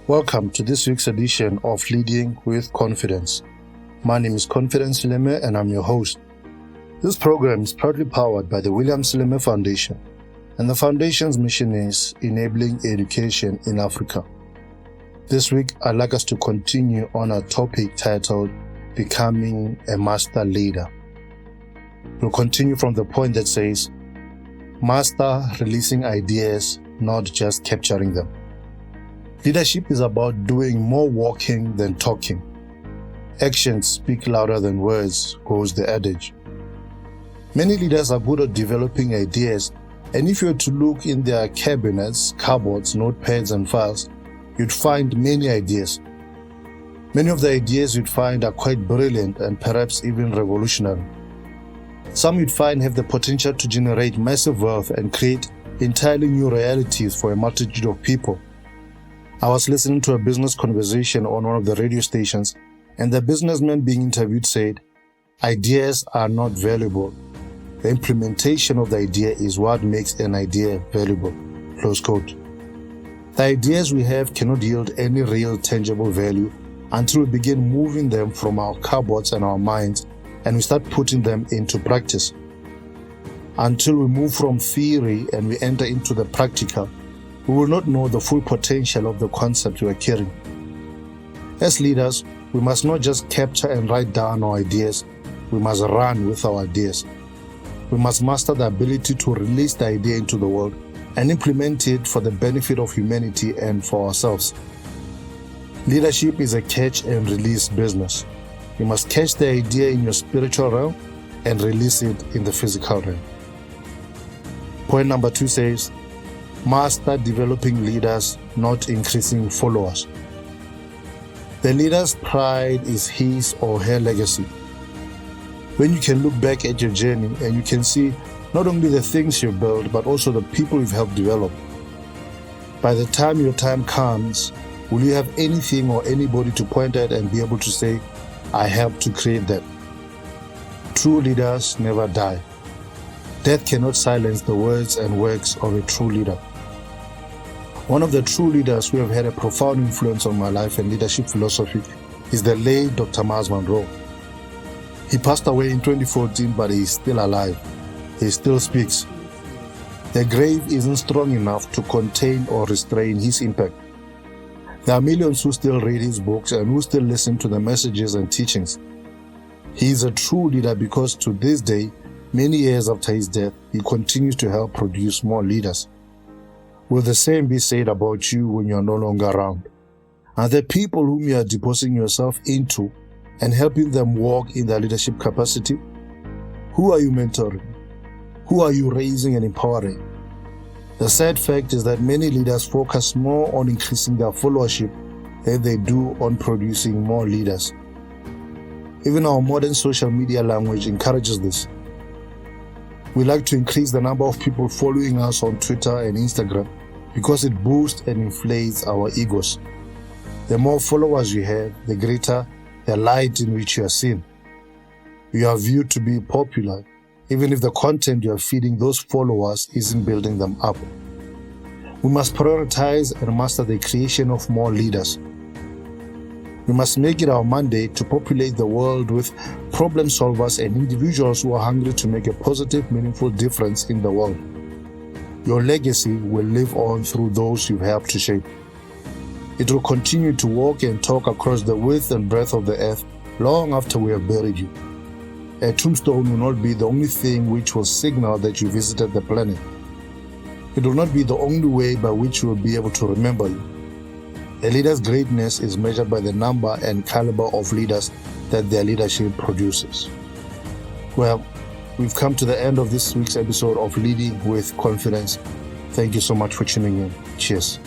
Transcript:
Welcome to this week's edition of Leading with Confidence. My name is Confidence Sileme and I'm your host. This program is proudly powered by the William Sileme Foundation, and the foundation's mission is enabling education in Africa. This week, I'd like us to continue on our topic titled Becoming a Master Leader. We'll continue from the point that says, Master releasing ideas, not just capturing them. Leadership is about doing more walking than talking. Actions speak louder than words, goes the adage. Many leaders are good at developing ideas, and if you were to look in their cabinets, cupboards, notepads, and files, you'd find many ideas. Many of the ideas you'd find are quite brilliant and perhaps even revolutionary. Some you'd find have the potential to generate massive wealth and create entirely new realities for a multitude of people. I was listening to a business conversation on one of the radio stations, and the businessman being interviewed said, "Ideas are not valuable. The implementation of the idea is what makes an idea valuable." Close quote. The ideas we have cannot yield any real tangible value until we begin moving them from our cupboards and our minds, and we start putting them into practice. Until we move from theory and we enter into the practical, we will not know the full potential of the concept we are carrying. As leaders, we must not just capture and write down our ideas, we must run with our ideas. We must master the ability to release the idea into the world and implement it for the benefit of humanity and for ourselves. Leadership is a catch and release business. You must catch the idea in your spiritual realm and release it in the physical realm. Point number 2 says, Master developing leaders, not increasing followers. The leader's pride is his or her legacy. When you can look back at your journey and you can see not only the things you built, but also the people you've helped develop. By the time your time comes, will you have anything or anybody to point at and be able to say, "I helped to create that"? True leaders never die. Death cannot silence the words and works of a true leader. One of the true leaders who have had a profound influence on my life and leadership philosophy is the late Dr. Myles Munroe. He passed away in 2014, but he is still alive. He still speaks. The grave isn't strong enough to contain or restrain his impact. There are millions who still read his books and who still listen to the messages and teachings. He is a true leader because to this day, many years after his death, he continues to help produce more leaders. Will the same be said about you when you are no longer around? Are the people whom you are depositing yourself into and helping them walk in their leadership capacity? Who are you mentoring? Who are you raising and empowering? The sad fact is that many leaders focus more on increasing their followership than they do on producing more leaders. Even our modern social media language encourages this. We like to increase the number of people following us on Twitter and Instagram because it boosts and inflates our egos. The more followers you have, the greater the light in which you are seen. You are viewed to be popular, even if the content you are feeding those followers isn't building them up. We must prioritize and master the creation of more leaders. We must make it our mandate to populate the world with problem solvers and individuals who are hungry to make a positive, meaningful difference in the world. Your legacy will live on through those you've helped to shape. It will continue to walk and talk across the width and breadth of the earth long after we have buried you. A tombstone will not be the only thing which will signal that you visited the planet. It will not be the only way by which we will be able to remember you. A leader's greatness is measured by the number and caliber of leaders that their leadership produces. Well, we've come to the end of this week's episode of Leading with Confidence. Thank you so much for tuning in. Cheers.